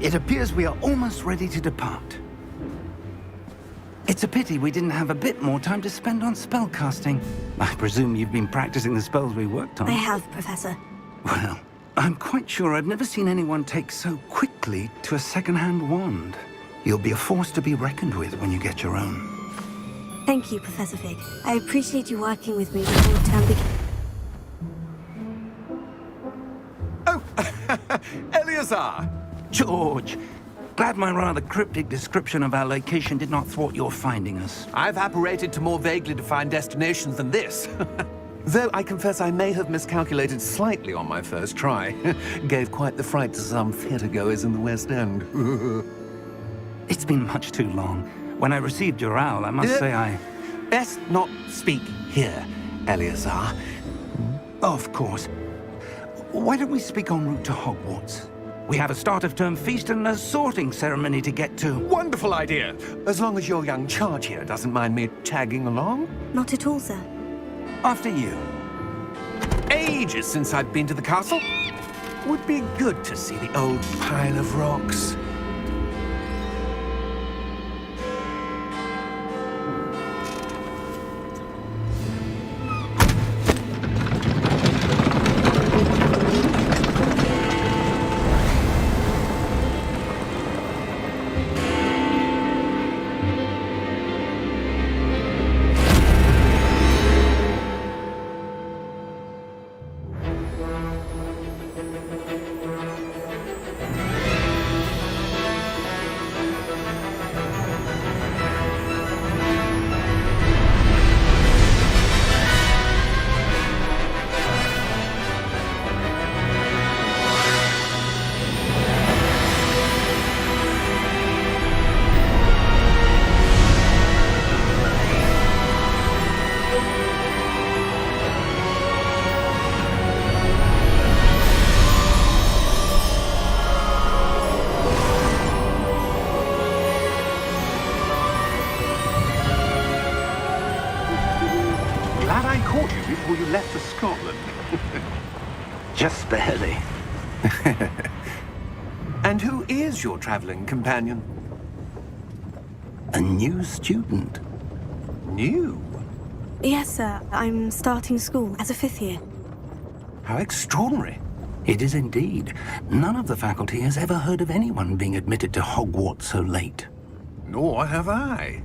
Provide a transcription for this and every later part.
It appears we are almost ready to depart. It's a pity we didn't have a bit more time to spend on spellcasting. I presume you've been practicing the spells we worked on. I have, Professor. Well, I'm quite sure I've never seen anyone take so quickly to a second-hand wand. You'll be a force to be reckoned with when you get your own. Thank you, Professor Fig. I appreciate you working with me before the term begins. Oh, Eleazar! George, glad my rather cryptic description of our location did not thwart your finding us. I've apparated to more vaguely defined destinations than this. Though I confess I may have miscalculated slightly on my first try. Gave quite the fright to some theatre-goers in the West End. It's been much too long. When I received your owl, I must say I... Best not speak here, Eleazar. Of course. Why don't we speak en route to Hogwarts? We have a start-of-term feast and a sorting ceremony to get to. Wonderful idea! As long as your young charge here doesn't mind me tagging along. Not at all, sir. After you. Ages since I've been to the castle. Would be good to see the old pile of rocks. Before you left for Scotland. Just barely. And who is your traveling companion? A new student. New? Yes, sir. I'm starting school as a 5th year. How extraordinary. It is indeed. None of the faculty has ever heard of anyone being admitted to Hogwarts so late. Nor have I.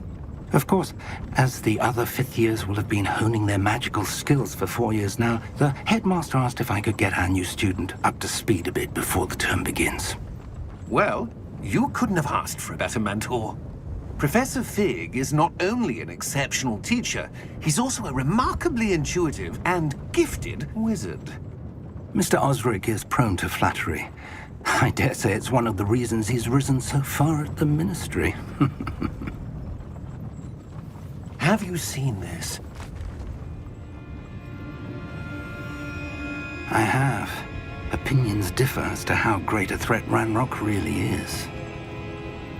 Of course, as the other 5th years will have been honing their magical skills for 4 years now, the headmaster asked if I could get our new student up to speed a bit before the term begins. Well, you couldn't have asked for a better mentor. Professor Fig is not only an exceptional teacher, he's also a remarkably intuitive and gifted wizard. Mr. Osric is prone to flattery. I dare say it's one of the reasons he's risen so far at the Ministry. Have you seen this? I have. Opinions differ as to how great a threat Ranrock really is.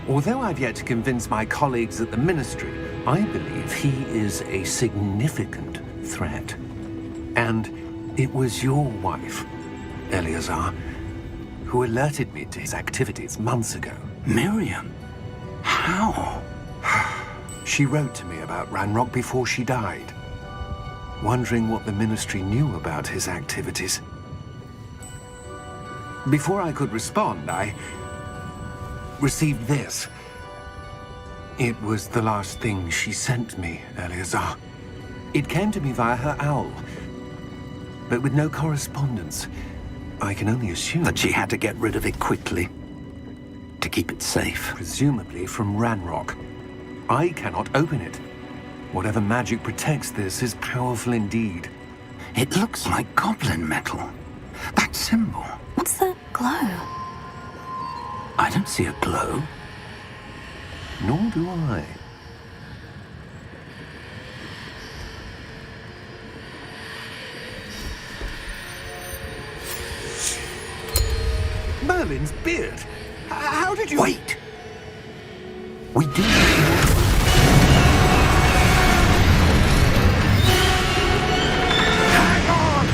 Although I've yet to convince my colleagues at the Ministry, I believe he is a significant threat. And it was your wife, Eleazar, who alerted me to his activities months ago. Miriam? How? She wrote to me about Ranrock before she died, wondering what the Ministry knew about his activities. Before I could respond, I received this. It was the last thing she sent me, Eleazar. It came to me via her owl, but with no correspondence. I can only assume That she had to get rid of it quickly, to keep it safe. presumably from Ranrock. I cannot open it. Whatever magic protects this is powerful indeed. It looks like goblin metal. That symbol. What's the glow? I don't see a glow. Nor do I. Merlin's beard. How did you... Wait! We do. Hang on!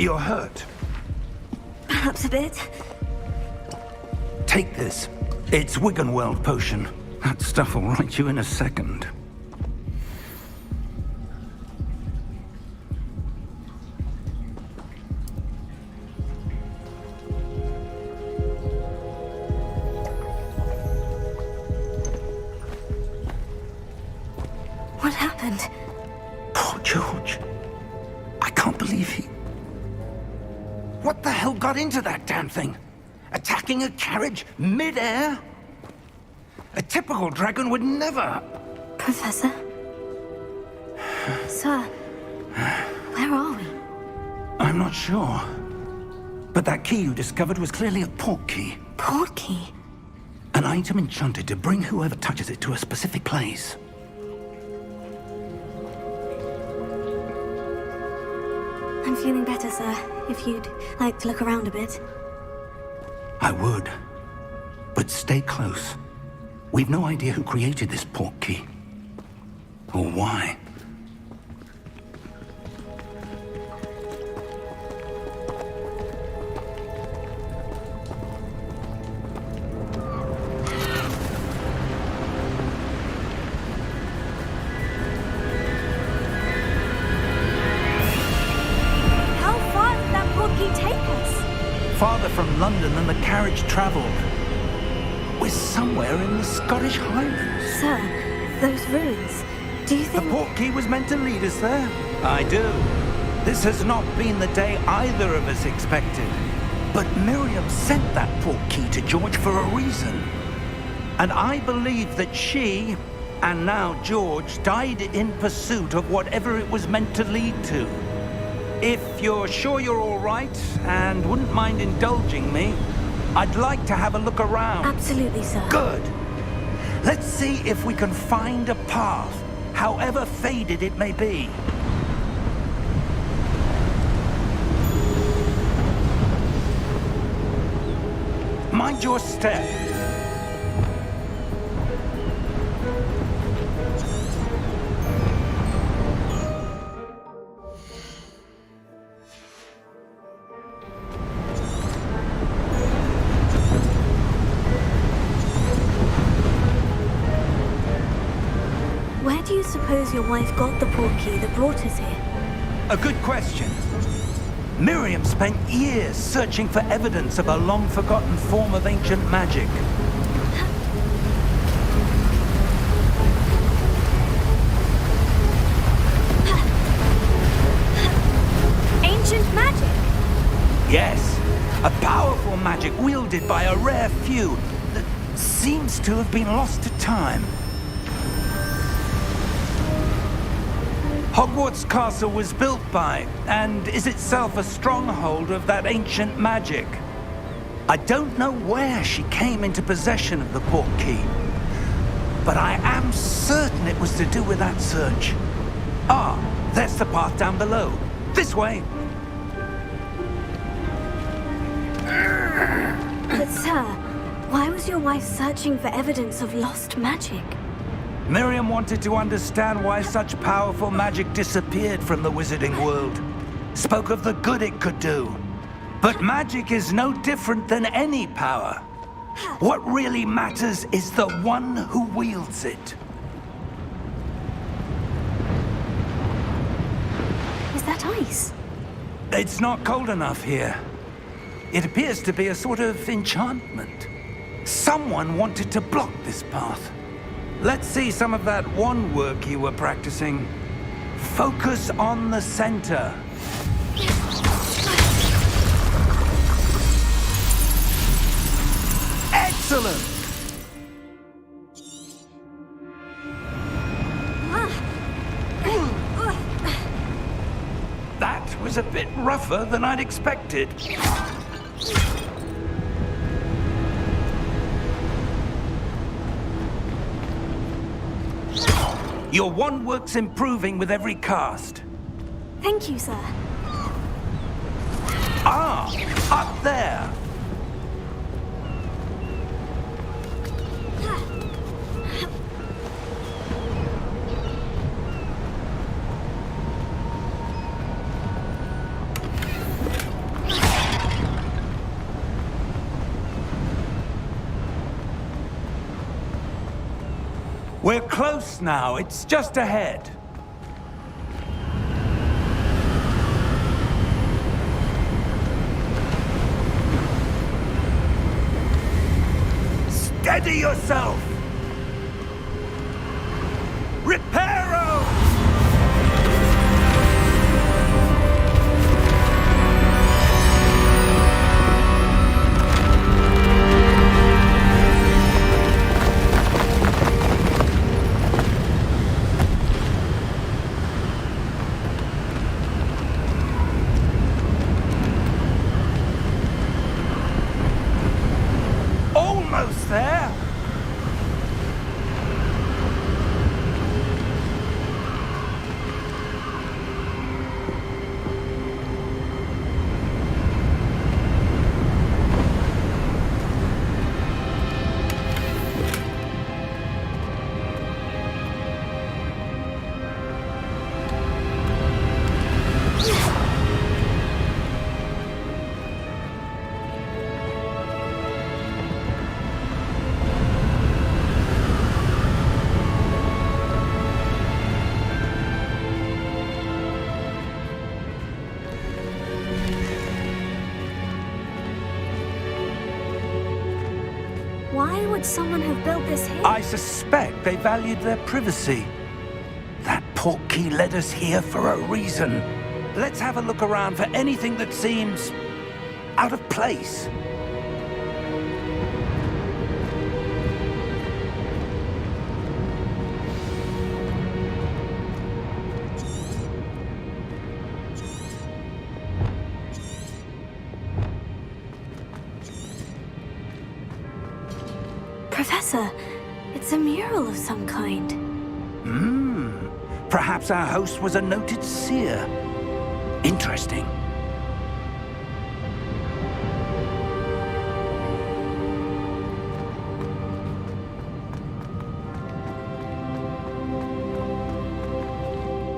You're hurt. Perhaps a bit. Take this. It's Wiggenweld potion. That stuff will right you in a second. What happened? Poor George. I can't believe he... What the hell got into that damn thing? Attacking a carriage mid-air? A typical dragon would never... Professor? Sir, where are we? I'm not sure. But that key you discovered was clearly a port key. Port key? An item enchanted to bring whoever touches it to a specific place. I'm feeling better, sir. If you'd like to look around a bit. I would. But stay close. We've no idea who created this port key. Or why. Farther from London than the carriage travelled. We're somewhere in the Scottish Highlands. Sir, those ruins. Do you The think... port key was meant to lead us there? I do. This has not been the day either of us expected. But Miriam sent that port key to George for a reason. And I believe that she, and now George, died in pursuit of whatever it was meant to lead to. If you're sure you're all right, and wouldn't mind indulging me, I'd like to have a look around. Absolutely, sir. Good. Let's see if we can find a path, however faded it may be. Mind your step. Where do you suppose your wife got the port key that brought us here? A good question. Miriam spent years searching for evidence of a long-forgotten form of ancient magic. Ancient magic? Yes, a powerful magic wielded by a rare few that seems to have been lost to time. Hogwarts Castle was built by, and is itself a stronghold of that ancient magic. I don't know where she came into possession of the port key, but I am certain it was to do with that search. Ah, there's the path down below. This way. But sir, why was your wife searching for evidence of lost magic? Miriam wanted to understand why such powerful magic disappeared from the wizarding world. Spoke of the good it could do. But magic is no different than any power. What really matters is the one who wields it. Is that ice? It's not cold enough here. It appears to be a sort of enchantment. Someone wanted to block this path. Let's see some of that wand work you were practicing. Focus on the center. Excellent! That was a bit rougher than I'd expected. Your wand work's improving with every cast. Thank you, sir. Ah, up there. We're close now. It's just ahead. Steady yourself! Reparo! Almost there! Why would someone have built this here? I suspect they valued their privacy. That portkey led us here for a reason. Let's have a look around for anything that seems out of place. Professor, it's a mural of some kind. Perhaps our host was a noted seer. Interesting.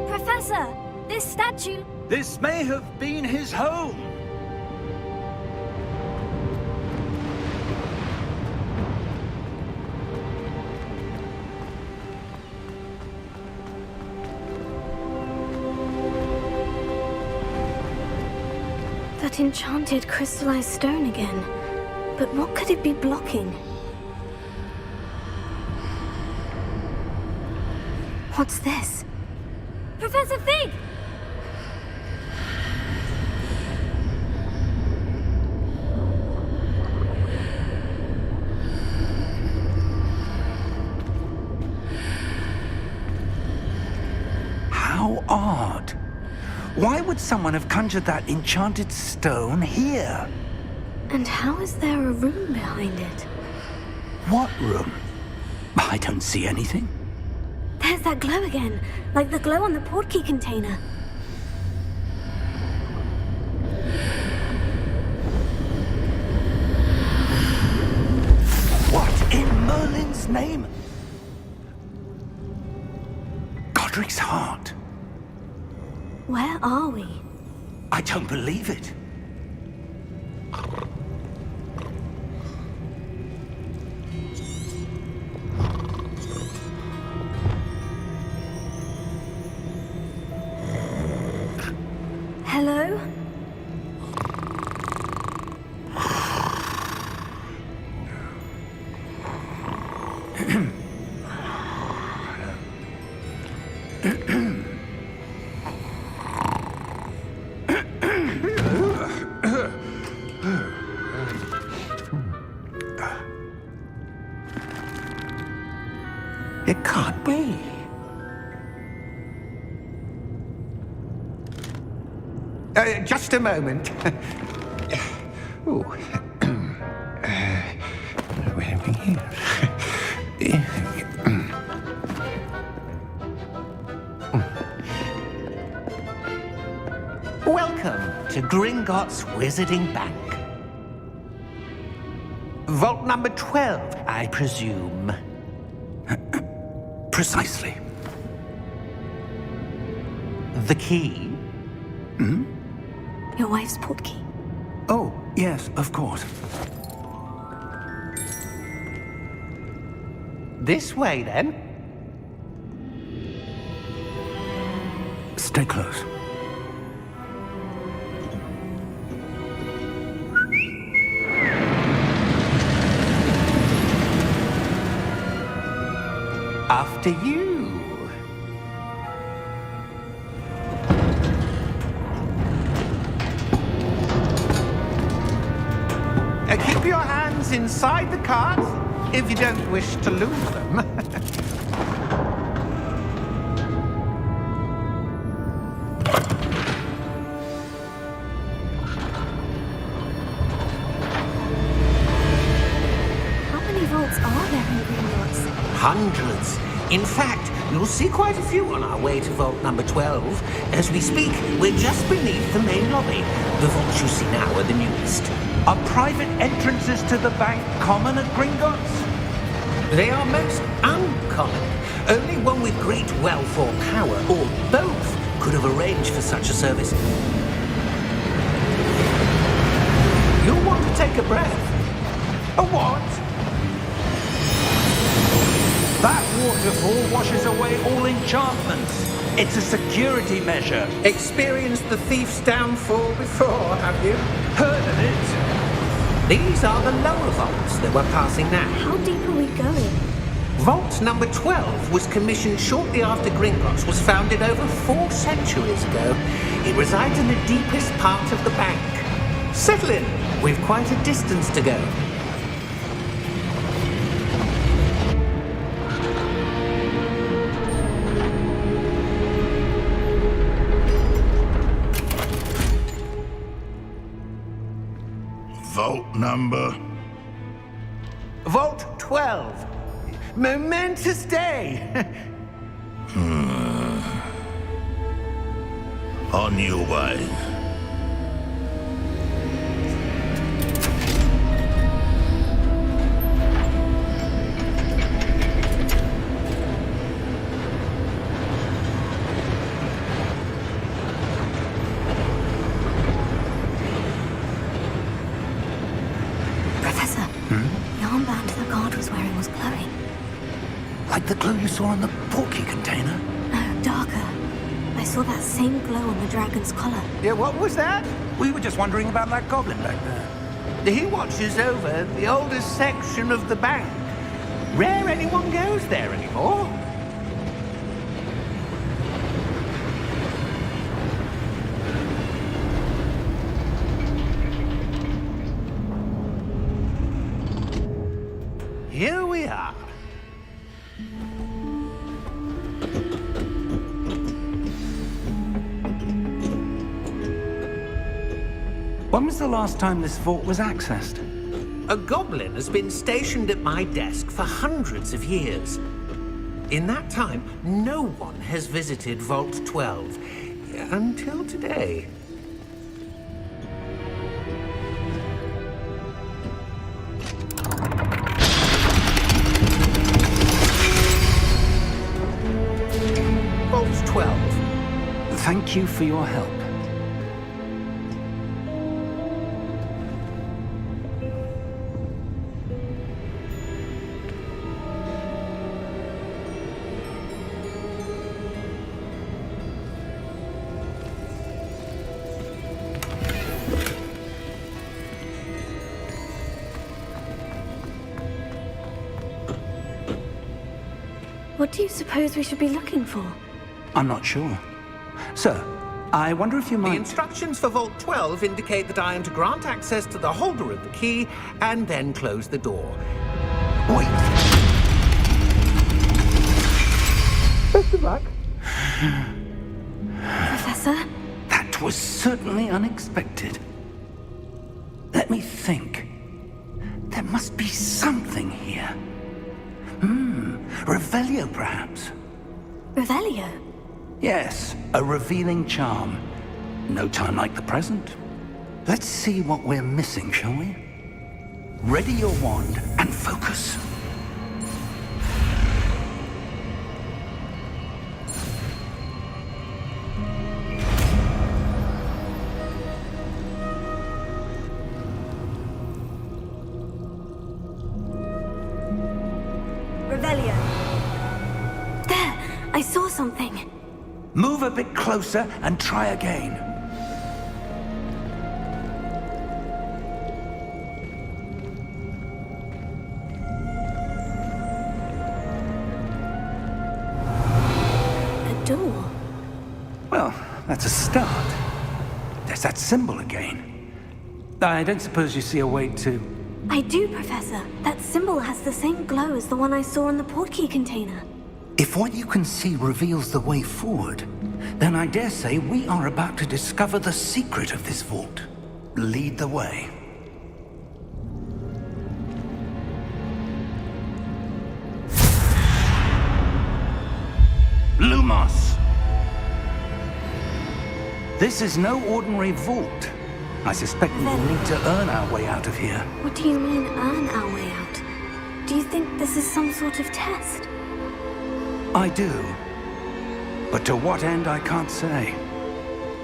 Professor, this statue... This may have been his home. That enchanted crystallized stone again. But what could it be blocking? What's this? Professor Fig! How odd. Why would someone have conjured that enchanted stone here? And how is there a room behind it? What room? I don't see anything. There's that glow again, like the glow on the portkey container. What in Merlin's name? Godric's heart. Where are we? I don't believe it. Hello? It can't be. Just a moment. Oh. Where are we here? Welcome to Gringotts Wizarding Bank. Vault number 12, I presume. Precisely. The key? Your wife's portkey. Oh, yes, of course. This way, then. Stay close. After you. Keep your hands inside the cart if you don't wish to lose them. How many vaults are there in Gringotts? Hundreds. In fact, you'll see quite a few on our way to vault number 12. As we speak, we're just beneath the main lobby. The vaults you see now are the newest. Are private entrances to the bank common at Gringotts? They are most uncommon. Only one with great wealth or power, or both, could have arranged for such a service. You'll want to take a breath. A what? That waterfall washes away all enchantments. It's a security measure. Experienced the thief's downfall before, have you? Heard of it? These are the lower vaults that we're passing now. How deep are we going? Vault number 12 was commissioned shortly after Gringotts was founded over 4 centuries ago. It resides in the deepest part of the bank. Settle in. We've quite a distance to go. Vault number? Vault 12. Momentous day. On your way. Professor, the armband the guard was wearing was glowing. Like the glow you saw on the porky container? No, darker. I saw that same glow on the dragon's collar. Yeah, what was that? We were just wondering about that goblin back there. He watches over the oldest section of the bank. Rare anyone goes there anymore. Here we are. When was the last time this vault was accessed? A goblin has been stationed at my desk for hundreds of years. In that time, no one has visited Vault 12 until today. Vault 12. Thank you for your help. What do you suppose we should be looking for? I'm not sure. Sir, I wonder if you The might... instructions for Vault 12 indicate that I am to grant access to the holder of the key and then close the door. Wait. Best of luck. Professor? That was certainly unexpected. Let me think. There must be something here. Revelio, perhaps? Revelio? Yes, a revealing charm. No time like the present. Let's see what we're missing, shall we? Ready your wand and focus. Revelio. There! I saw something. Move a bit closer and try again. A door. Well, that's a start. There's that symbol again. I don't suppose you see a way to... I do, Professor. That symbol has the same glow as the one I saw in the portkey container. If what you can see reveals the way forward, then I dare say we are about to discover the secret of this vault. Lead the way. Lumos! This is no ordinary vault. I suspect we will need to earn our way out of here. What do you mean, earn our way out? Do you think this is some sort of test? I do. But to what end, I can't say.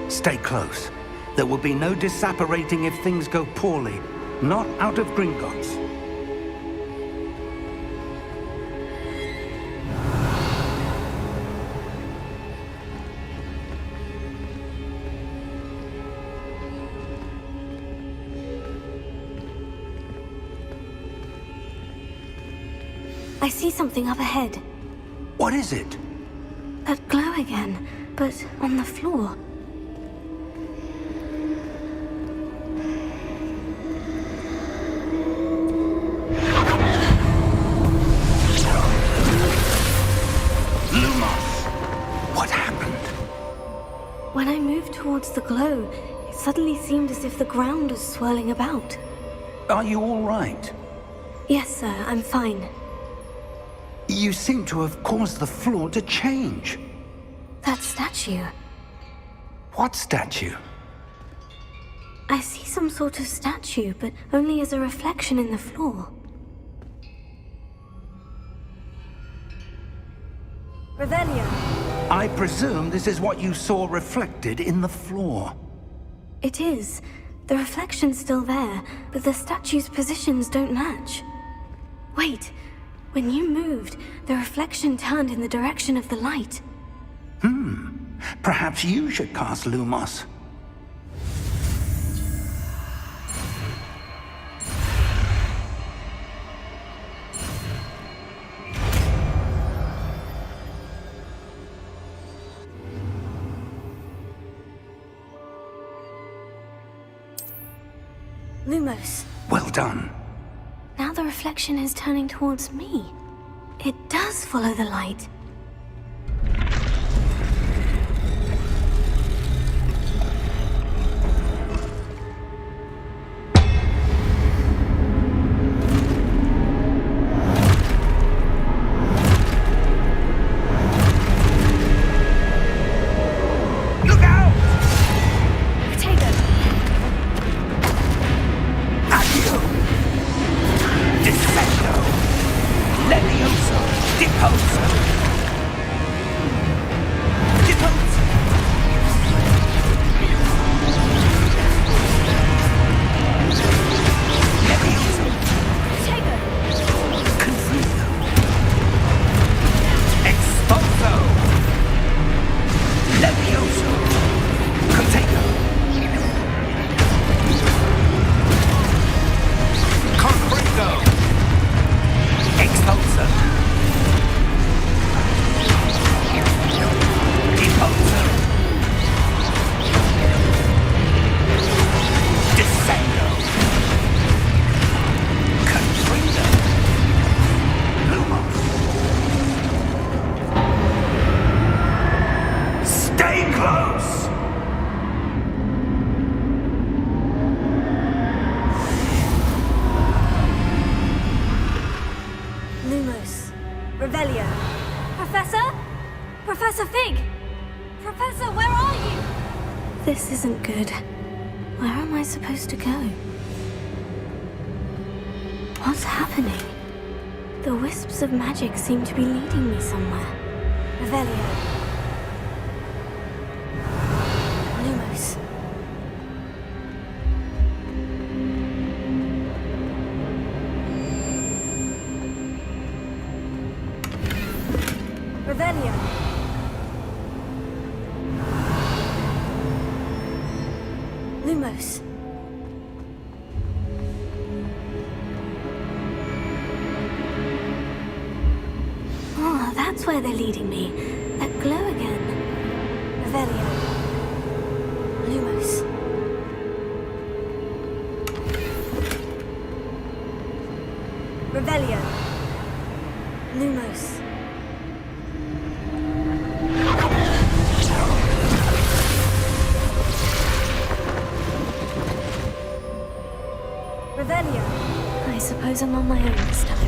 Stay close. There will be no disapparating if things go poorly. Not out of Gringotts. I see something up ahead. What is it? That glow again, but on the floor. Lumos! What happened? When I moved towards the glow, it suddenly seemed as if the ground was swirling about. Are you all right? Yes, sir, I'm fine. You seem to have caused the floor to change. That statue. What statue? I see some sort of statue, but only as a reflection in the floor. Revelio. I presume this is what you saw reflected in the floor. It is. The reflection's still there, but the statue's positions don't match. Wait. When you moved, the reflection turned in the direction of the light. Perhaps you should cast Lumos. Lumos. Well done. Now the reflection is turning towards me. It does follow the light. Look out! Potato! Accio! Defendo! Levioso! Deposo! Deposo! Levioso! Potato! Conflito! Exposo! Levioso! Potato! Conflito! Expulsor! Repulsor! Descendo! Confringo! Lumos! Stay close! Lumos. Revelio. Professor? Professor Fig! Professor, where are you? This isn't good. Where am I supposed to go? What's happening? The wisps of magic seem to be leading me somewhere. Revelio. Lumos. Revelio. Lumos. Oh, that's where they're leading me. That glow again. Revelio. Lumos. Revelio. Lumos. Revelio. I suppose I'm on my own this time.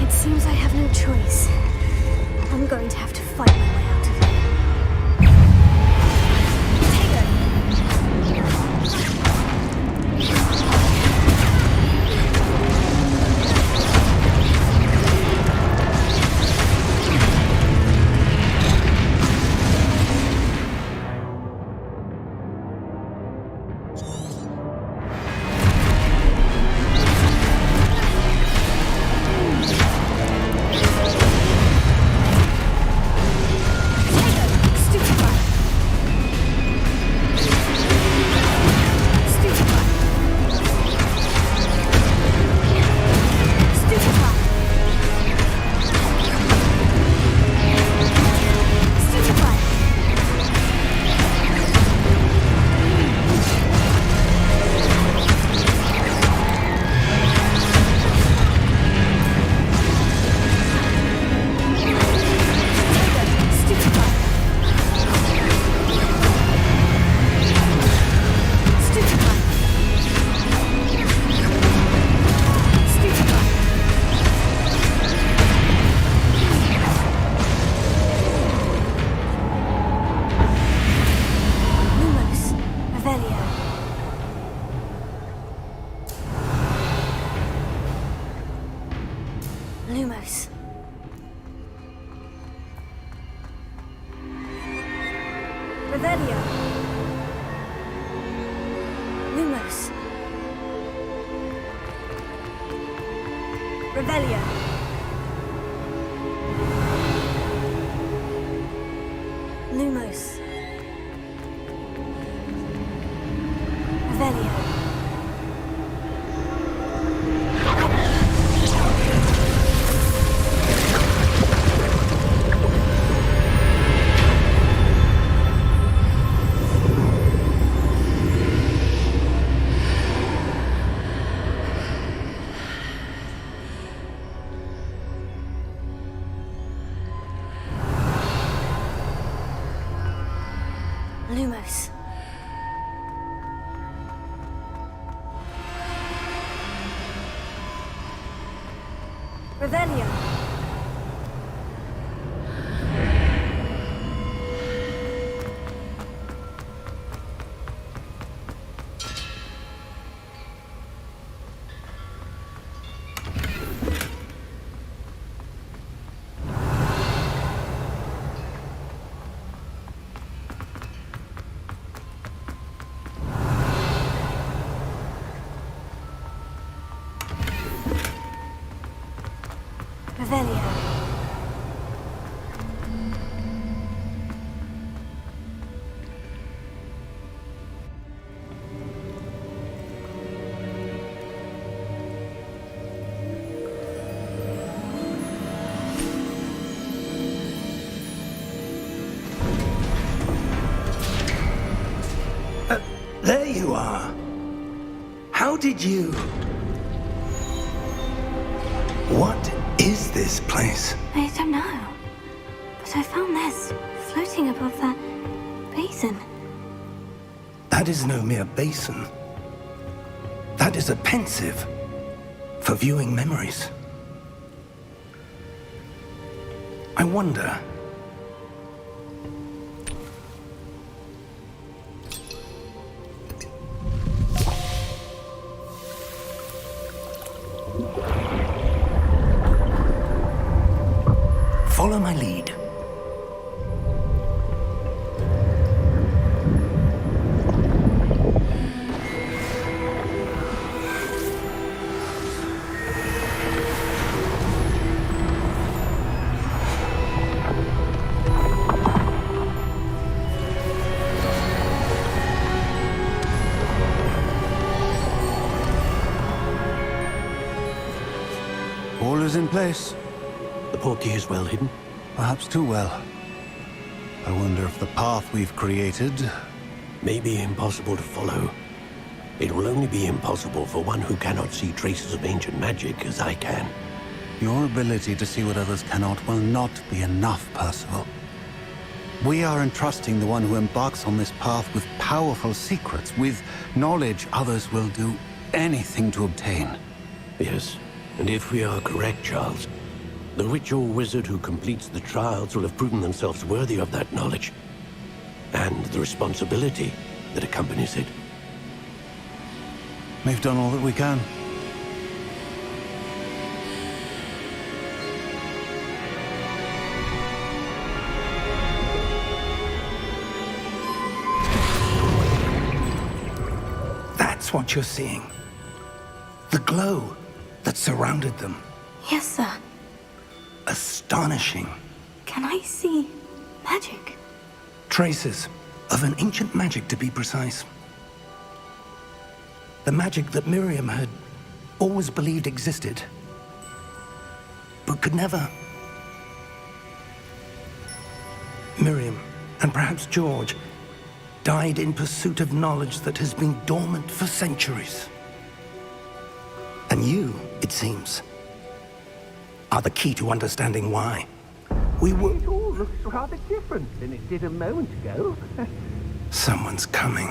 It seems I have no choice. I'm going to have to fight my way out of here. Lumos. Revelio. Lumos. Revelio. Lumos. Revelio. Lumos. Revelio. Revelio. There you are. How did you... What is this place? I don't know. But I found this floating above that basin. That is no mere basin. That is a pensive for viewing memories. I wonder... Follow my lead. is in place. The portkey is well hidden. Perhaps too well. I wonder if the path we've created... May be impossible to follow. It will only be impossible for one who cannot see traces of ancient magic as I can. Your ability to see what others cannot will not be enough, Percival. We are entrusting the one who embarks on this path with powerful secrets, with knowledge others will do anything to obtain. Yes, and if we are correct, Charles, the witch or wizard who completes the trials will have proven themselves worthy of that knowledge, and the responsibility that accompanies it. We've done all that we can. That's what you're seeing. The glow that surrounded them. Yes, sir. Astonishing. Can I see magic? Traces of an ancient magic, to be precise. The magic that Miriam had always believed existed, but could never. Miriam, and perhaps George, died in pursuit of knowledge that has been dormant for centuries. And you, it seems, are the key to understanding why. It all looks rather different than it did a moment ago. Someone's coming.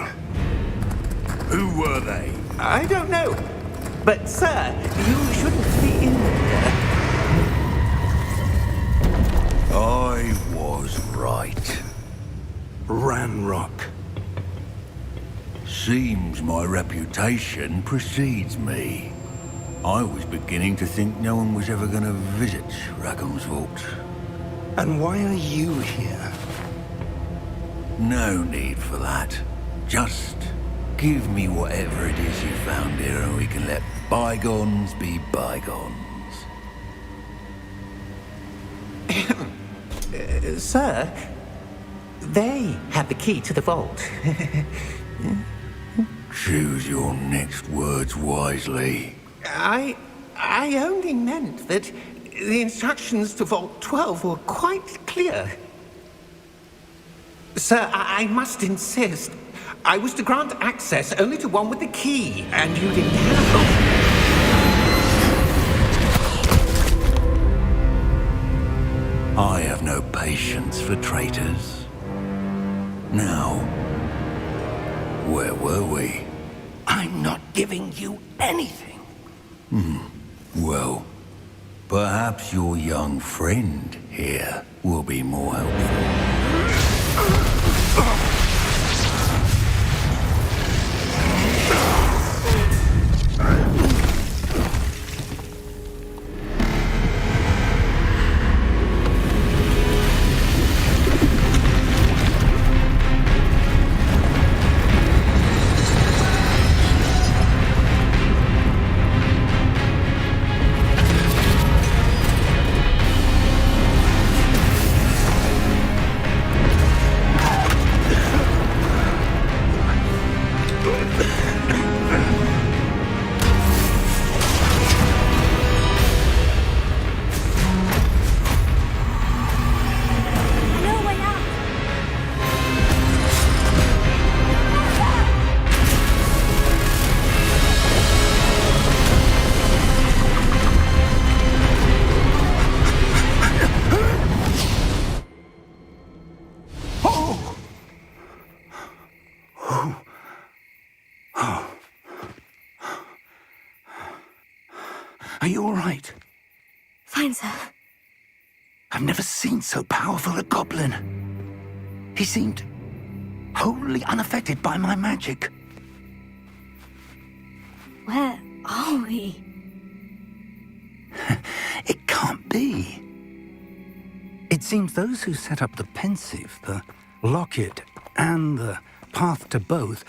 Who were they? I don't know. But, sir, you shouldn't be in there. I was right. Ranrock. Seems my reputation precedes me. I was beginning to think no one was ever going to visit Rackham's vault. And why are you here? No need for that. Just give me whatever it is you found here and we can let bygones be bygones. Sir, they have the key to the vault. Choose your next words wisely. I only meant that the instructions to Vault 12 were quite clear. Sir, I must insist. I was to grant access only to one with the key, and you didn't have I have no patience for traitors. Now, where were we? I'm not giving you anything. Well, perhaps your young friend here will be more helpful. Are you all right? Fine, sir. I've never seen so powerful a goblin. He seemed wholly unaffected by my magic. Where are we? It can't be. It seems those who set up the pensive, the locket, and the path to both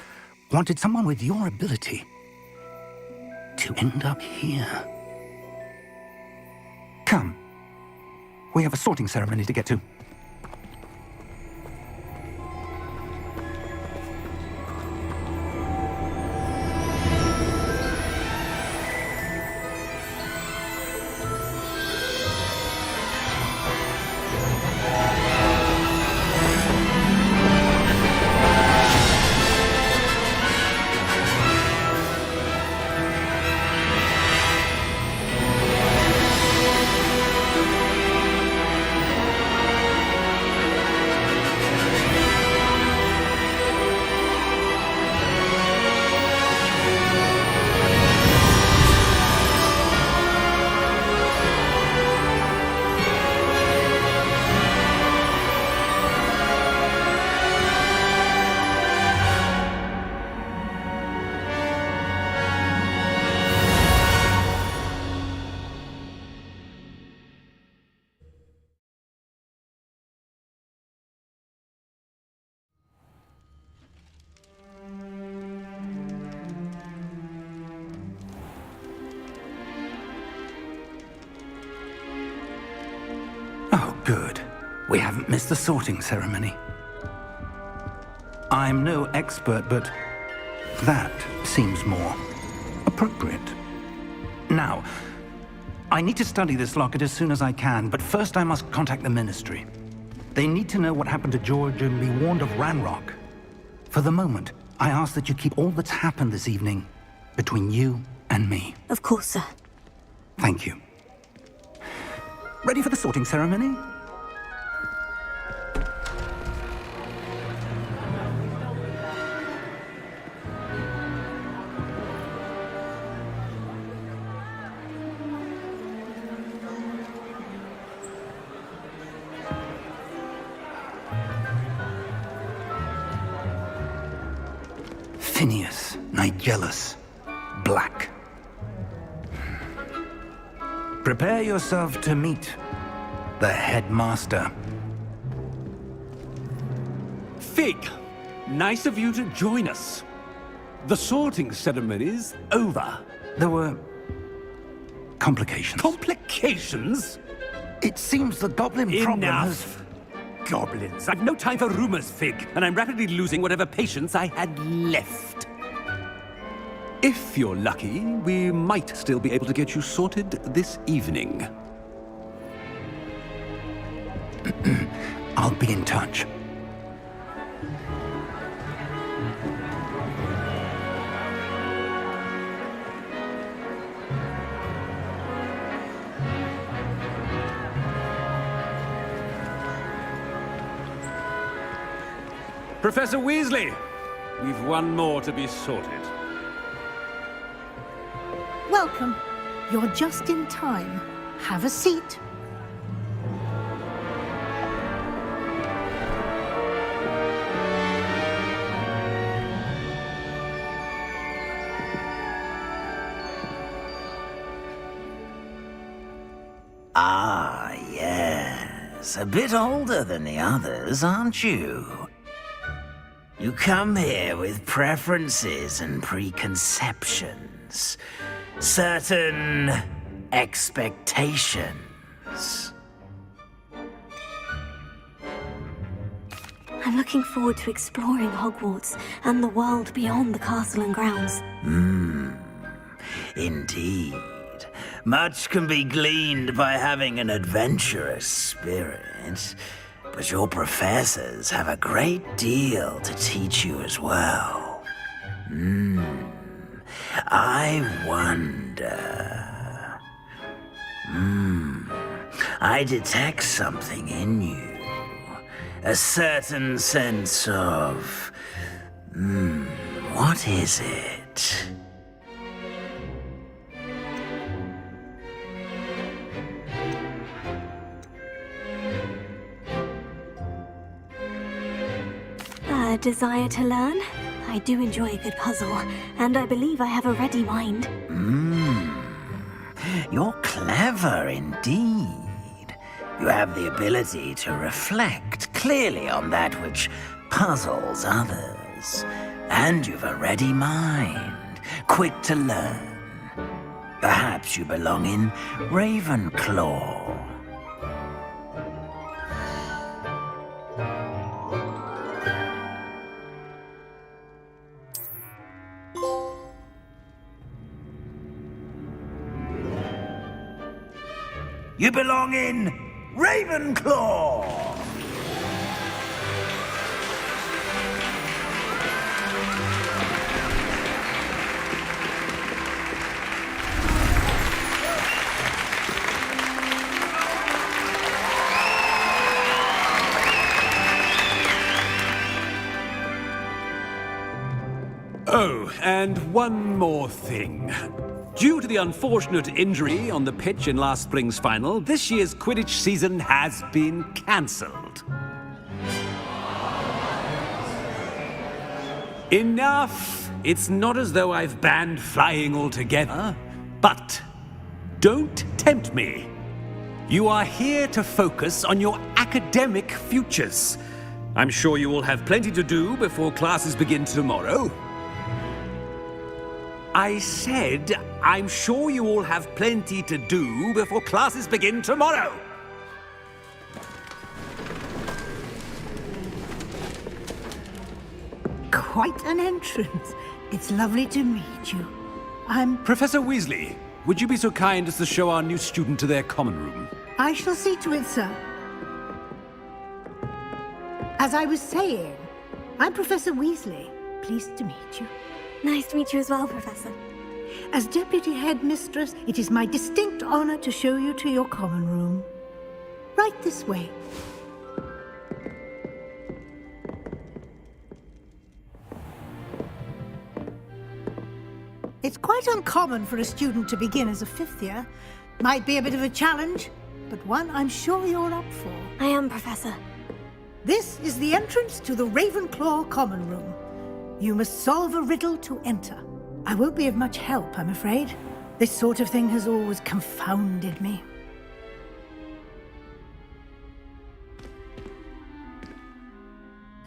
wanted someone with your ability to end up here. Come. We have a sorting ceremony to get to. Good. We haven't missed the sorting ceremony. I'm no expert, but that seems more appropriate. Now, I need to study this locket as soon as I can, but first I must contact the Ministry. They need to know what happened to George and be warned of Ranrock. For the moment, I ask that you keep all that's happened this evening between you and me. Of course, sir. Thank you. Ready for the sorting ceremony? Phineas, Nigellus, Black. Prepare yourself to meet the headmaster. Fig, nice of you to join us. The sorting ceremony's over. There were complications. Complications? It seems the goblin problem has... Enough! Goblins. I've no time for rumors, Fig, and I'm rapidly losing whatever patience I had left. If you're lucky, we might still be able to get you sorted this evening. I'll be in touch. Professor Weasley, we've one more to be sorted. Welcome. You're just in time. Have a seat. Ah, yes. A bit older than the others, aren't you? You come here with preferences and preconceptions. Certain expectations. I'm looking forward to exploring Hogwarts and the world beyond the castle and grounds. Indeed. Much can be gleaned by having an adventurous spirit, but your professors have a great deal to teach you as well. I wonder... I detect something in you. A certain sense of... what is it? A desire to learn? I do enjoy a good puzzle, and I believe I have a ready mind. You're clever indeed. You have the ability to reflect clearly on that which puzzles others. And you've a ready mind, quick to learn. Perhaps you belong in Ravenclaw. You belong in Ravenclaw! Oh, and one more thing. Due to the unfortunate injury on the pitch in last spring's final, this year's Quidditch season has been cancelled. Enough! It's not as though I've banned flying altogether, but don't tempt me. You are here to focus on your academic futures. I'm sure you will have plenty to do before classes begin tomorrow. I said, I'm sure you all have plenty to do before classes begin tomorrow. quite an entrance. It's lovely to meet you. I'm... Professor Weasley, would you be so kind as to show our new student to their common room? I shall see to it, sir. As I was saying, I'm Professor Weasley. Pleased to meet you. Nice to meet you as well, Professor. As Deputy Headmistress, it is my distinct honor to show you to your common room. Right this way. It's quite uncommon for a student to begin as a fifth year. Might be a bit of a challenge, but one I'm sure you're up for. I am, Professor. This is the entrance to the Ravenclaw Common Room. You must solve a riddle to enter. I won't be of much help, I'm afraid. This sort of thing has always confounded me.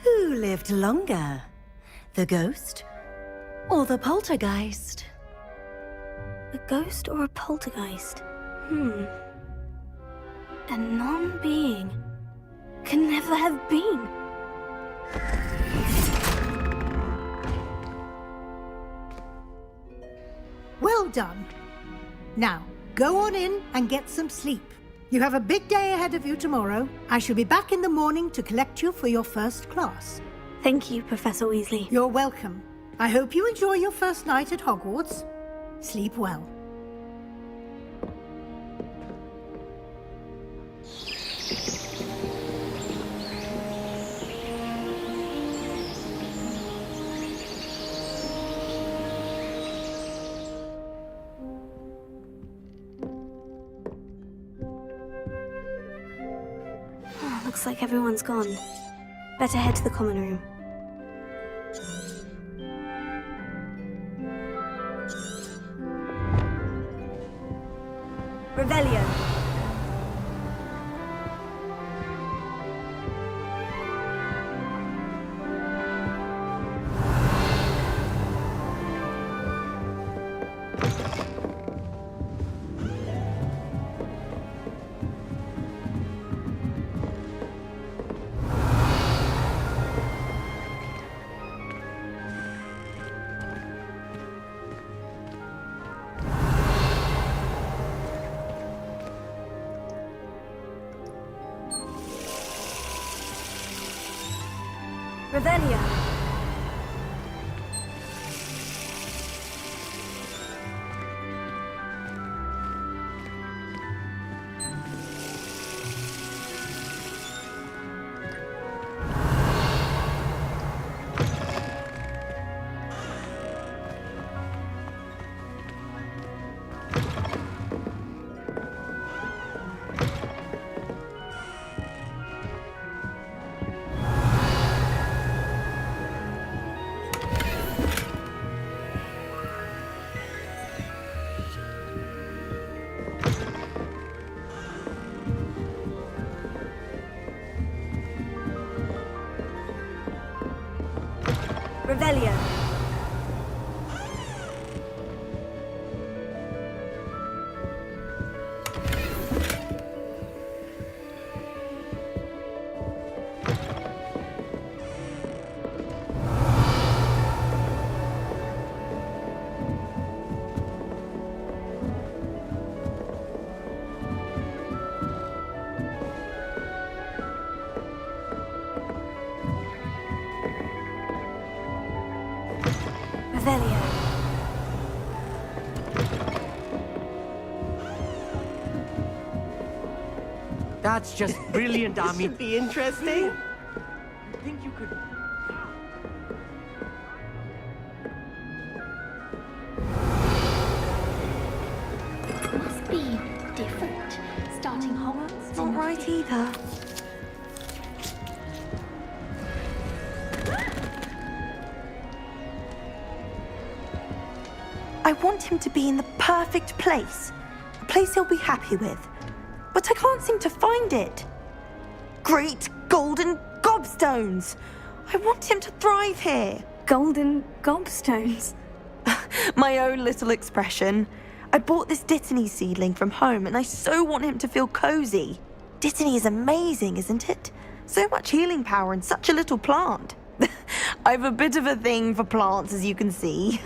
Who lived longer? The ghost or the poltergeist? A ghost or a poltergeist? A non-being can never have been. Well done. Now, go on in and get some sleep. You have a big day ahead of you tomorrow. I shall be back in the morning to collect you for your first class. Thank you, Professor Weasley. You're welcome. I hope you enjoy your first night at Hogwarts. Sleep well. Looks like everyone's gone. Better head to the common room. Revelio. Revelio. Revelio. Revelio. That's just brilliant, Ami. Should be interesting. You think you could... Must be different. Starting Hogwarts. Not right either. I want him to be in the perfect place. A place he'll be happy with. But I can't seem to find it. Great golden gobstones! I want him to thrive here. Golden gobstones? My own little expression. I bought this Dittany seedling from home and I so want him to feel cozy. Dittany is amazing, isn't it? So much healing power in such a little plant. I've a bit of a thing for plants, as you can see.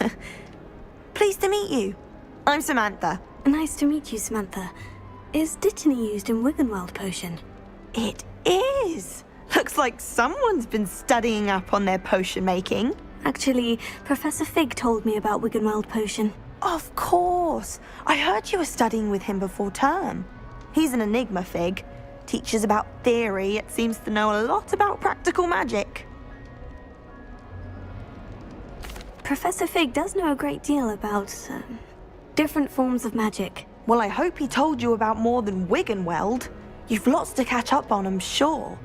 Pleased to meet you. I'm Samantha. Nice to meet you, Samantha. Is Dittany used in Wiggenweld potion? It is. Looks like someone's been studying up on their potion making. Actually, Professor Fig told me about Wiggenweld potion. Of course. I heard you were studying with him before term. He's an enigma, Fig. Teaches about theory, yet seems to know a lot about practical magic. Professor Fig does know a great deal about, different forms of magic. Well, I hope he told you about more than Wiggenweld. You've lots to catch up on, I'm sure.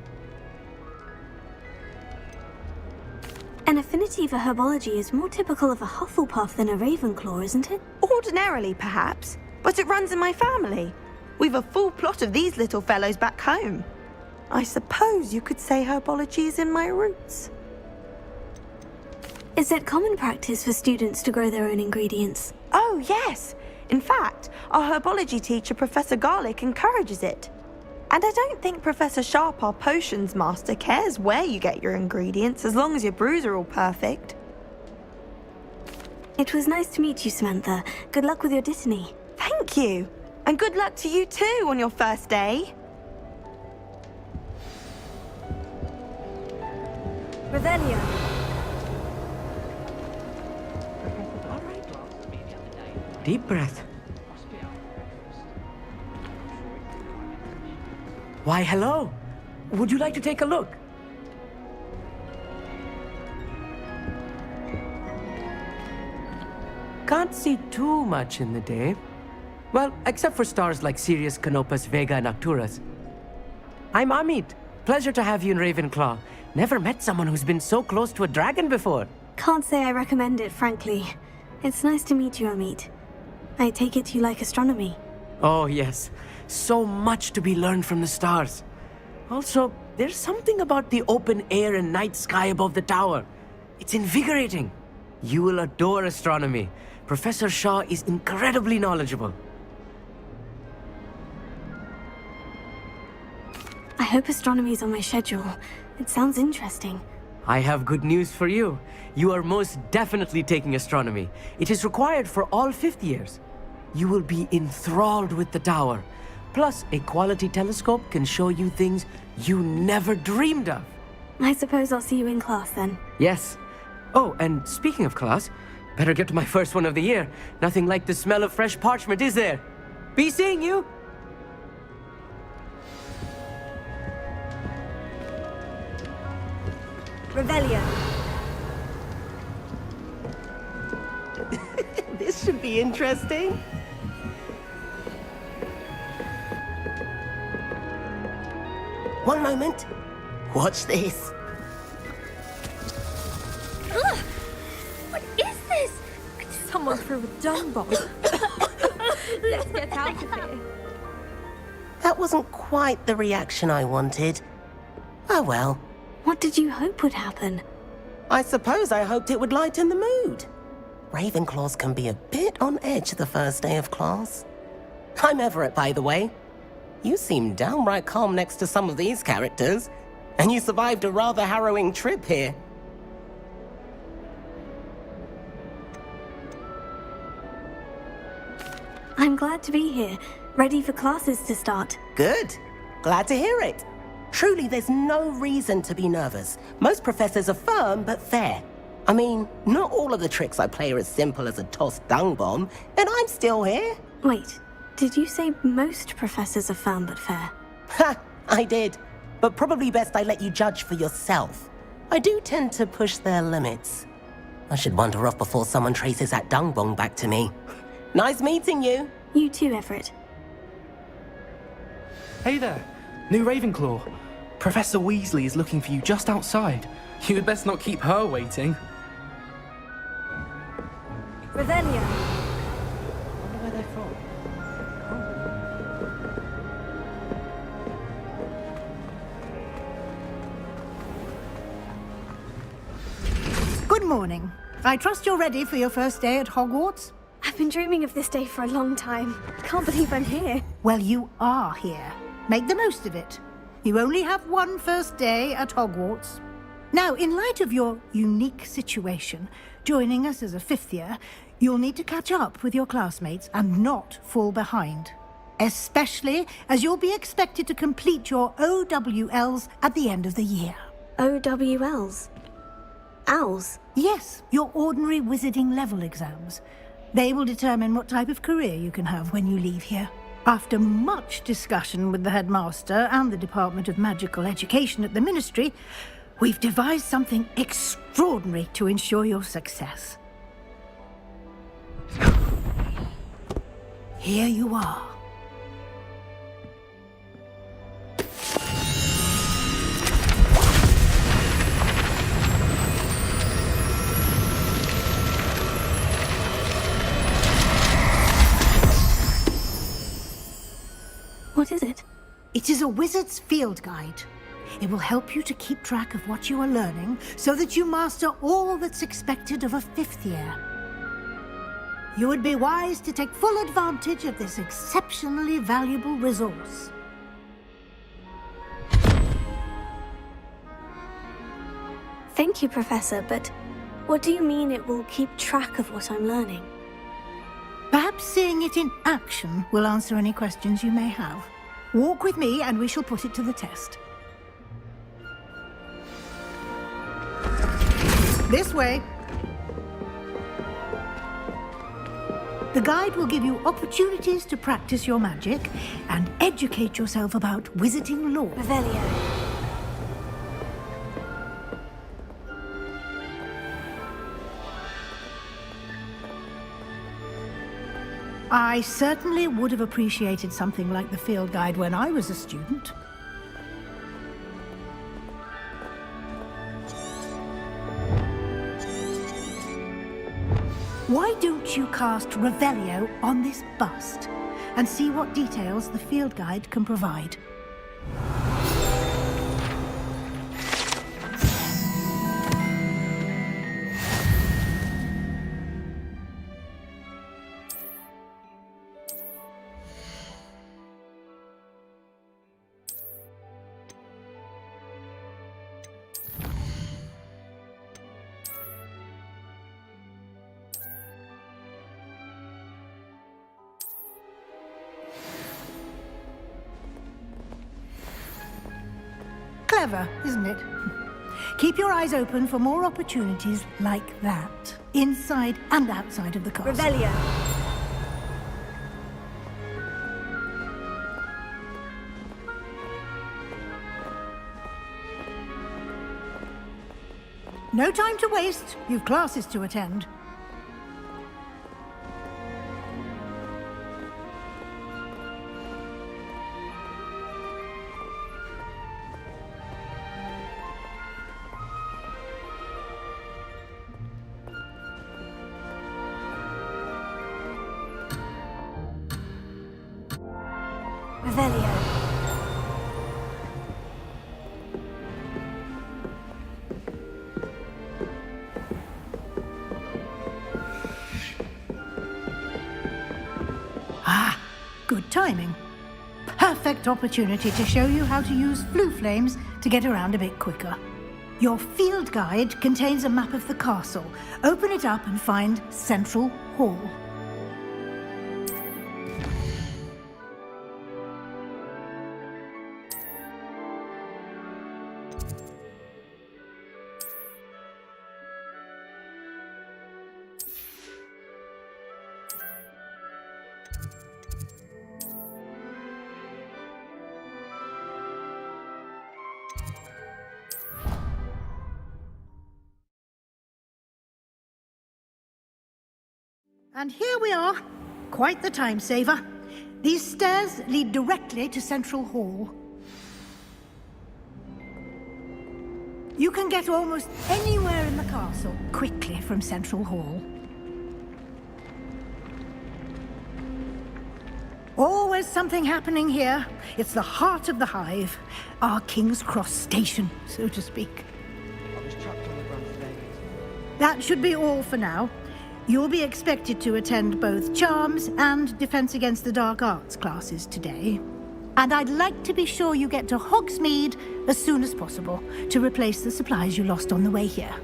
An affinity for herbology is more typical of a Hufflepuff than a Ravenclaw, isn't it? Ordinarily, perhaps, but it runs in my family. We've a full plot of these little fellows back home. I suppose you could say herbology is in my roots. Is it common practice for students to grow their own ingredients? Oh, yes. In fact, our herbology teacher, Professor Garlick, encourages it. And I don't think Professor Sharp, our potions master, cares where you get your ingredients, as long as your brews are all perfect. It was nice to meet you, Samantha. Good luck with your Dittany. Thank you. And good luck to you too on your first day. Revelio. Deep breath. Why, hello. Would you like to take a look? Can't see too much in the day. Well, except for stars like Sirius, Canopus, Vega, and Arcturus. I'm Amit. Pleasure to have you in Ravenclaw. Never met someone who's been so close to a dragon before. Can't say I recommend it, frankly. It's nice to meet you, Amit. I take it you like astronomy. Oh, yes. So much to be learned from the stars. Also, there's something about the open air and night sky above the tower. It's invigorating. You will adore astronomy. Professor Shaw is incredibly knowledgeable. I hope astronomy's on my schedule. It sounds interesting. I have good news for you. You are most definitely taking astronomy. It is required for all fifth years. You will be enthralled with the tower. Plus, a quality telescope can show you things you never dreamed of. I suppose I'll see you in class then. Yes. Oh, and speaking of class, better get to my first one of the year. Nothing like the smell of fresh parchment, is there? Be seeing you! Revelio. This should be interesting. One moment. Watch this. Ugh! What is this? Someone threw a dung bomb. Let's get out of here. That wasn't quite the reaction I wanted. Oh well. What did you hope would happen? I suppose I hoped it would lighten the mood. Ravenclaws can be a bit on edge the first day of class. I'm Everett, by the way. You seem downright calm next to some of these characters, and you survived a rather harrowing trip here. I'm glad to be here, ready for classes to start. Good. Glad to hear it. Truly, there's no reason to be nervous. Most professors are firm but fair. I mean, not all of the tricks I play are as simple as a tossed dung bomb, and I'm still here. Wait, did you say most professors are firm but fair? Ha! I did. But probably best I let you judge for yourself. I do tend to push their limits. I should wander off before someone traces that dung bomb back to me. Nice meeting you. You too, Everett. Hey there, new Ravenclaw. Professor Weasley is looking for you just outside. You had best not keep her waiting. Revelio. Wonder where they're from. Good morning. I trust you're ready for your first day at Hogwarts? I've been dreaming of this day for a long time. Can't believe I'm here. Well, you are here. Make the most of it. You only have one first day at Hogwarts. Now, in light of your unique situation, joining us as a 5th year, you'll need to catch up with your classmates and not fall behind. Especially as you'll be expected to complete your OWLs at the end of the year. OWLs? Owls? Yes, your ordinary wizarding level exams. They will determine what type of career you can have when you leave here. After much discussion with the headmaster and the Department of Magical Education at the Ministry, we've devised something extraordinary to ensure your success. Here you are. What is it? It is a wizard's field guide. It will help you to keep track of what you are learning so that you master all that's expected of a 5th year. You would be wise to take full advantage of this exceptionally valuable resource. Thank you, Professor, but what do you mean it will keep track of what I'm learning? Perhaps seeing it in action will answer any questions you may have. Walk with me and we shall put it to the test. This way. The guide will give you opportunities to practice your magic and educate yourself about wizarding lore. Revelio. I certainly would have appreciated something like the field guide when I was a student. Why don't you cast Revelio on this bust and see what details the field guide can provide? Clever, isn't it? Keep your eyes open for more opportunities like that, inside and outside of the castle. Revelio. No time to waste. You've classes to attend. Revelio. Ah, good timing. Perfect opportunity to show you how to use flue flames to get around a bit quicker. Your field guide contains a map of the castle. Open it up and find Central Hall. And here we are. Quite the time saver. These stairs lead directly to Central Hall. You can get almost anywhere in the castle quickly from Central Hall. Always something happening here. It's the heart of the hive. Our King's Cross station, so to speak. That should be all for now. You'll be expected to attend both Charms and Defense Against the Dark Arts classes today. And I'd like to be sure you get to Hogsmeade as soon as possible to replace the supplies you lost on the way here.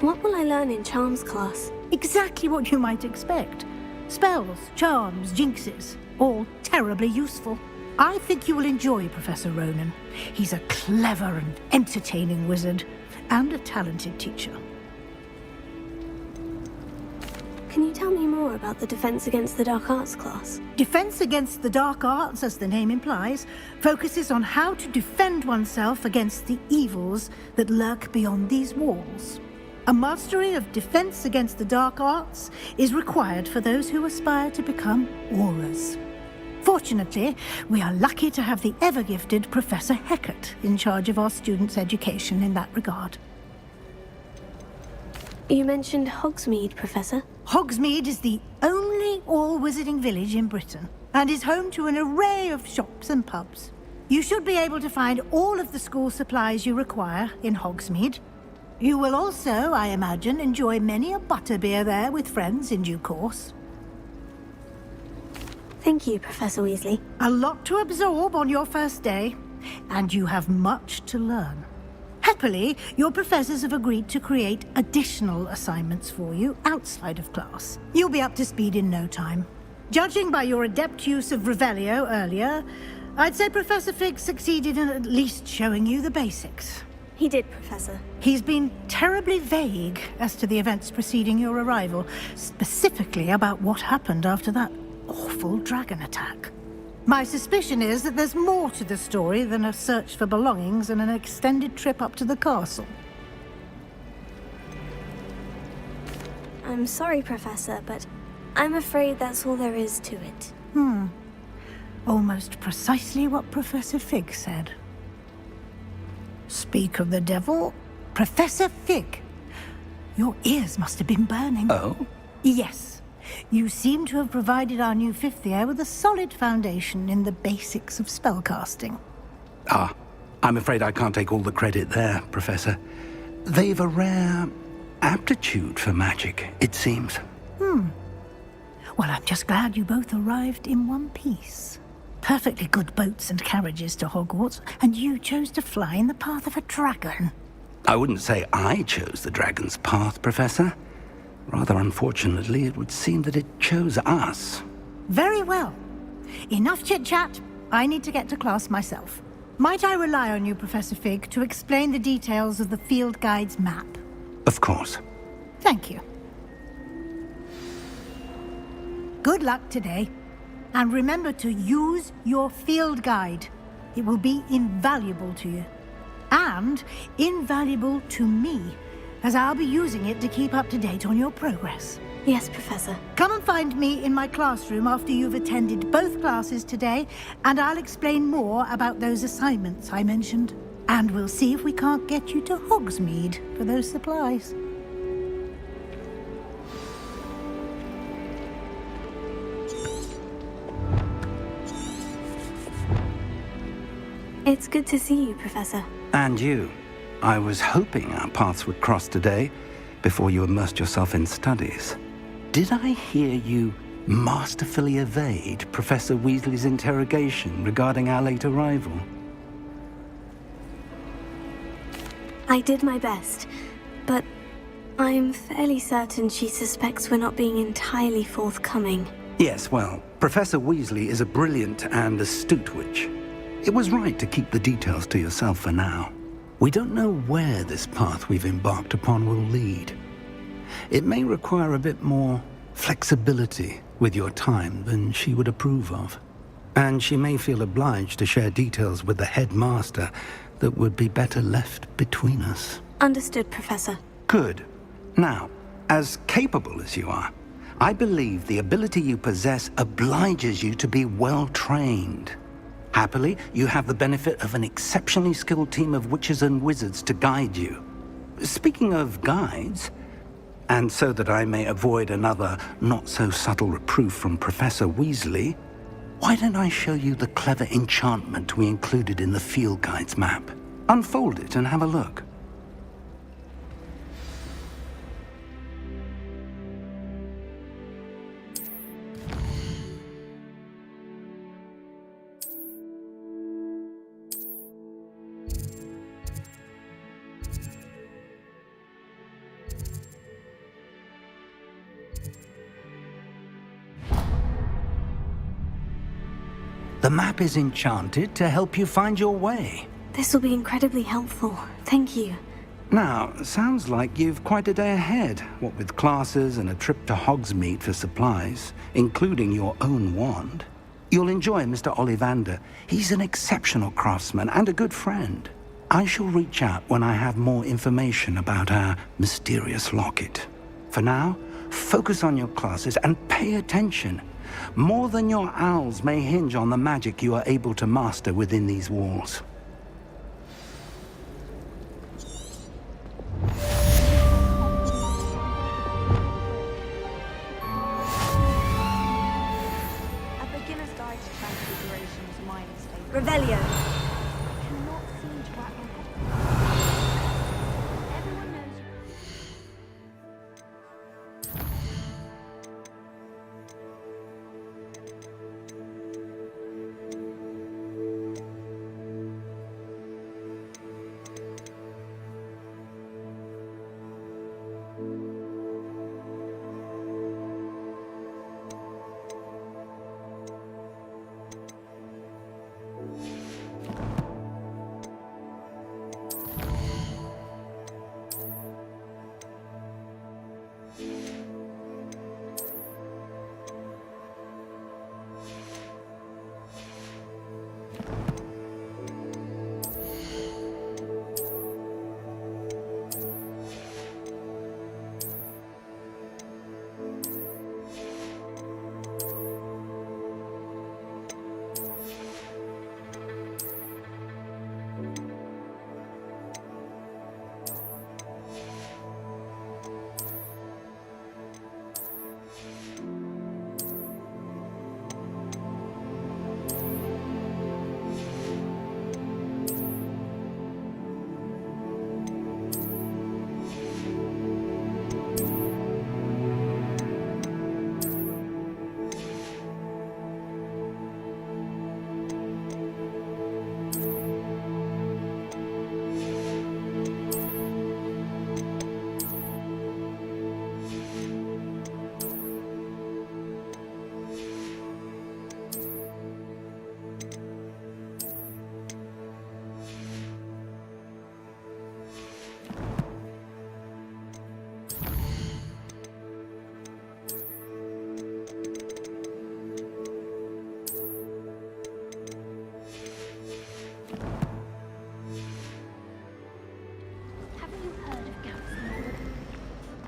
What will I learn in Charms class? Exactly what you might expect. Spells, charms, jinxes, all terribly useful. I think you will enjoy Professor Ronan. He's a clever and entertaining wizard, and a talented teacher. Can you tell me more about the Defense Against the Dark Arts class? Defense Against the Dark Arts, as the name implies, focuses on how to defend oneself against the evils that lurk beyond these walls. A mastery of Defense Against the Dark Arts is required for those who aspire to become auras. Fortunately, we are lucky to have the ever-gifted Professor Hecat in charge of our students' education in that regard. You mentioned Hogsmeade, Professor. Hogsmeade is the only all-wizarding village in Britain, and is home to an array of shops and pubs. You should be able to find all of the school supplies you require in Hogsmeade. You will also, I imagine, enjoy many a butterbeer there with friends in due course. Thank you, Professor Weasley. A lot to absorb on your first day, and you have much to learn. Happily, your professors have agreed to create additional assignments for you outside of class. You'll be up to speed in no time. Judging by your adept use of Revelio earlier, I'd say Professor Fig succeeded in at least showing you the basics. He did, Professor. He's been terribly vague as to the events preceding your arrival, specifically about what happened after that awful dragon attack. My suspicion is that there's more to the story than a search for belongings and an extended trip up to the castle. I'm sorry, Professor, but I'm afraid that's all there is to it. Almost precisely what Professor Fig said. Speak of the devil, Professor Fig. Your ears must have been burning. Oh? Yes. You seem to have provided our new fifth year with a solid foundation in the basics of spellcasting. Ah, I'm afraid I can't take all the credit there, Professor. They've a rare aptitude for magic, it seems. Well, I'm just glad you both arrived in one piece. Perfectly good boats and carriages to Hogwarts, and you chose to fly in the path of a dragon. I wouldn't say I chose the dragon's path, Professor. Rather unfortunately, it would seem that it chose us. Very well. Enough chit-chat. I need to get to class myself. Might I rely on you, Professor Fig, to explain the details of the field guide's map? Of course. Thank you. Good luck today. And remember to use your field guide. It will be invaluable to you. And invaluable to me, as I'll be using it to keep up to date on your progress. Yes, Professor. Come and find me in my classroom after you've attended both classes today, and I'll explain more about those assignments I mentioned. And we'll see if we can't get you to Hogsmeade for those supplies. It's good to see you, Professor. And you. I was hoping our paths would cross today, before you immersed yourself in studies. Did I hear you masterfully evade Professor Weasley's interrogation regarding our late arrival? I did my best, but I'm fairly certain she suspects we're not being entirely forthcoming. Yes, well, Professor Weasley is a brilliant and astute witch. It was right to keep the details to yourself for now. We don't know where this path we've embarked upon will lead. It may require a bit more flexibility with your time than she would approve of. And she may feel obliged to share details with the headmaster that would be better left between us. Understood, Professor. Good. Now, as capable as you are, I believe the ability you possess obliges you to be well-trained. Happily, you have the benefit of an exceptionally skilled team of witches and wizards to guide you. Speaking of guides, and so that I may avoid another not-so-subtle reproof from Professor Weasley, why don't I show you the clever enchantment we included in the field guide's map? Unfold it and have a look. The map is enchanted to help you find your way. This will be incredibly helpful. Thank you. Now, sounds like you've quite a day ahead, what with classes and a trip to Hogsmeade for supplies, including your own wand. You'll enjoy Mr. Ollivander. He's an exceptional craftsman and a good friend. I shall reach out when I have more information about our mysterious locket. For now, focus on your classes and pay attention. More than your owls may hinge on the magic you are able to master within these walls. A beginner's guide to transfiguration is my mistake. Revelio. I cannot seem to wrap my head around. Everyone knows.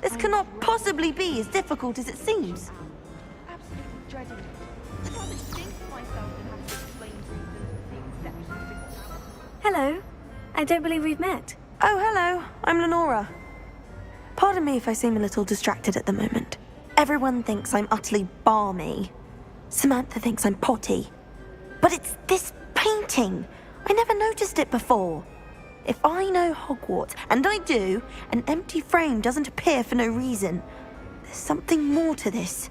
This cannot possibly be as difficult as it seems. Absolutely dreading it. I can't think for myself and have to explain the exceptions. Hello. I don't believe we've met. Oh, hello. I'm Lenora. Pardon me if I seem a little distracted at the moment. Everyone thinks I'm utterly balmy. Samantha thinks I'm potty. But it's this painting. I never noticed it before. If I know Hogwarts, and I do, an empty frame doesn't appear for no reason. There's something more to this.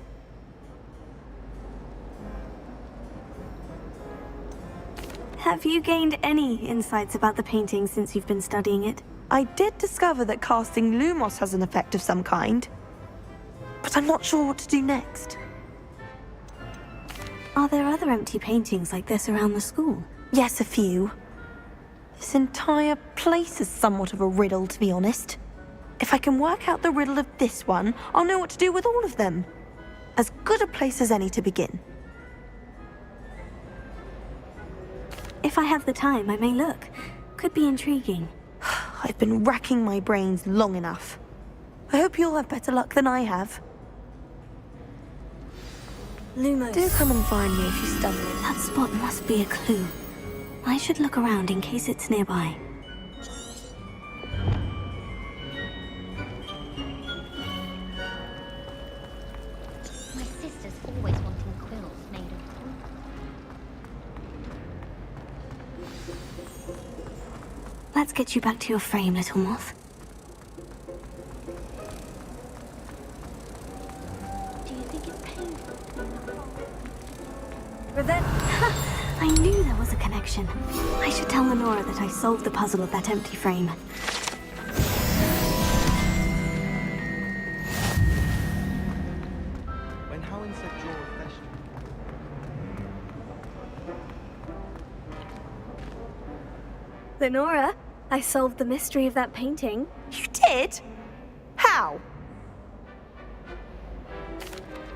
Have you gained any insights about the painting since you've been studying it? I did discover that casting Lumos has an effect of some kind. But I'm not sure what to do next. Are there other empty paintings like this around the school? Yes, a few. This entire place is somewhat of a riddle, to be honest. If I can work out the riddle of this one, I'll know what to do with all of them. As good a place as any to begin. If I have the time, I may look. Could be intriguing. I've been racking my brains long enough. I hope you'll have better luck than I have. Lumos. Do come and find me if you stumble. That spot must be a clue. I should look around in case it's nearby. My sister's always wanting quills made of Let's get you back to your frame, little moth. Do you think it's painful? I knew there was a connection. I should tell Lenora that I solved the puzzle of that empty frame. When Helen said jaw of flesh. Lenora, I solved the mystery of that painting. You did? How?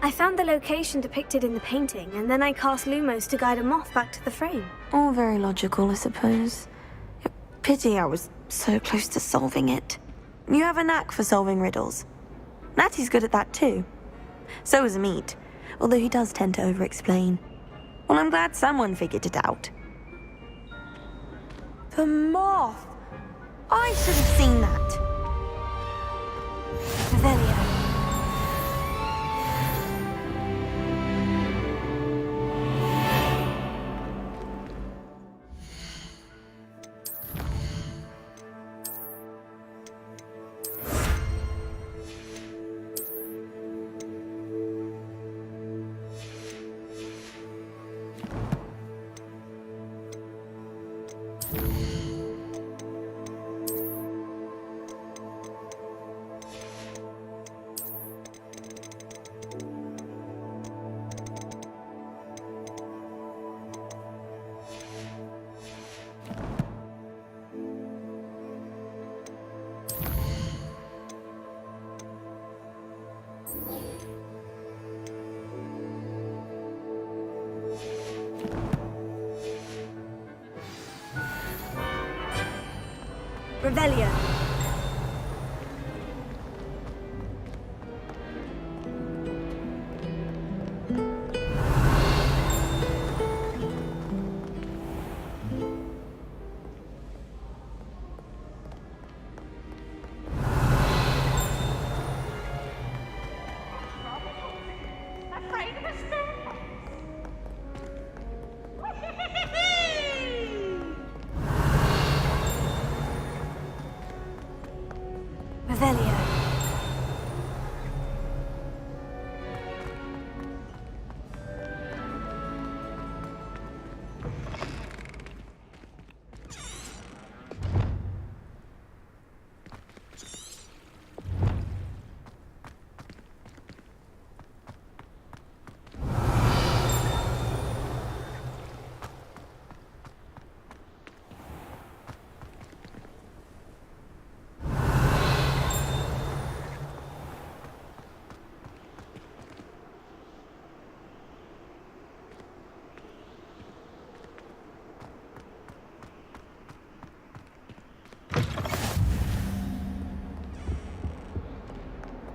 I found the location depicted in the painting, and then I cast Lumos to guide a moth back to the frame. All very logical, I suppose. Pity I was so close to solving it. You have a knack for solving riddles. Natty's good at that too. So is Amit, although he does tend to over-explain. Well, I'm glad someone figured it out. The moth! I should have seen that. Revelio. Revelio. Revelio.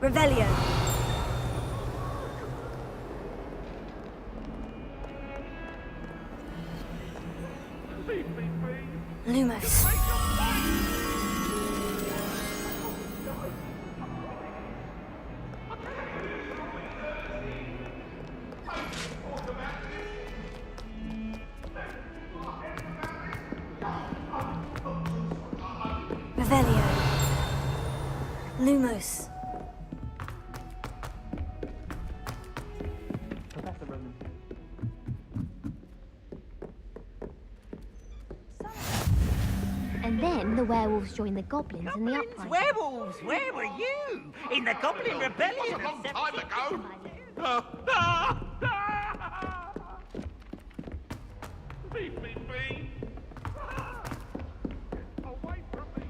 Revelio. Lumos. Revelio. Lumos. And then the werewolves joined the goblins in the uprising. Werewolves, where were you? In the Goblin Rebellion? A long time ago. Leave me be. Away from me.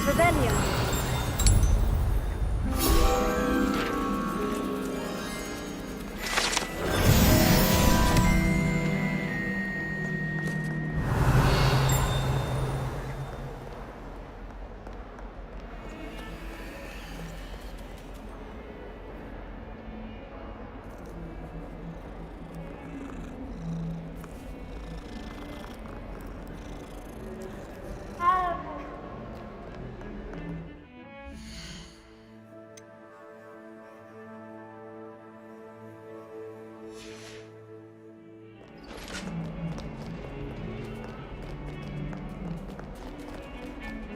Revelio.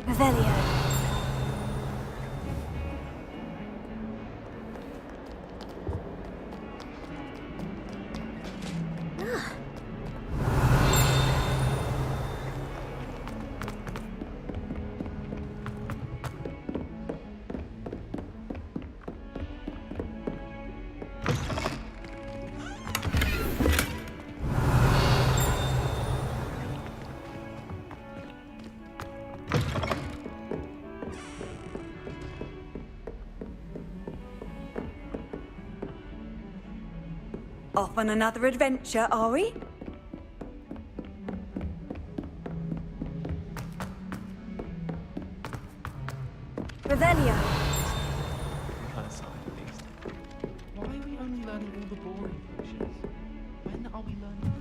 Revelio. Off on another adventure, are we? Revelio. Her side, at least. Why are we only learning all the boring potions? When are we learning?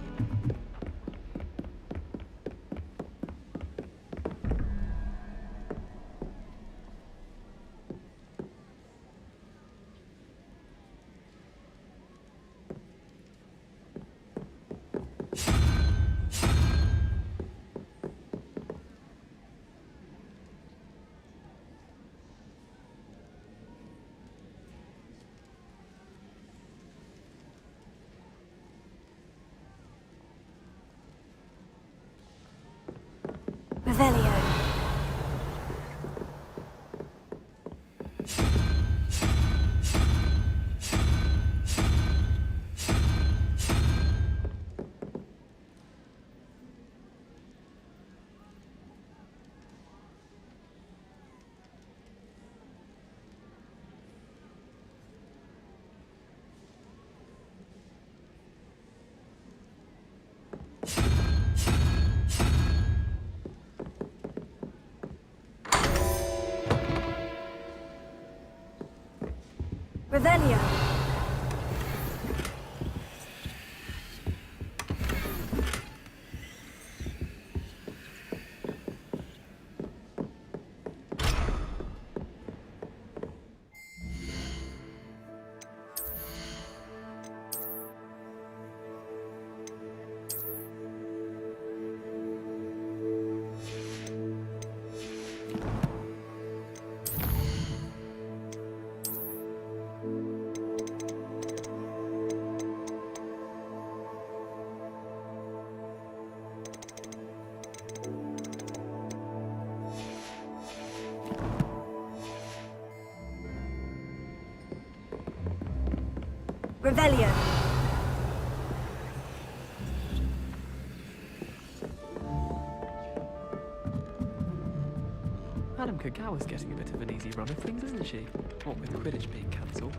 Revelio. Revelio. Revelio. Madam Kagawa's getting a bit of an easy run of things, isn't she? What with Quidditch being cancelled.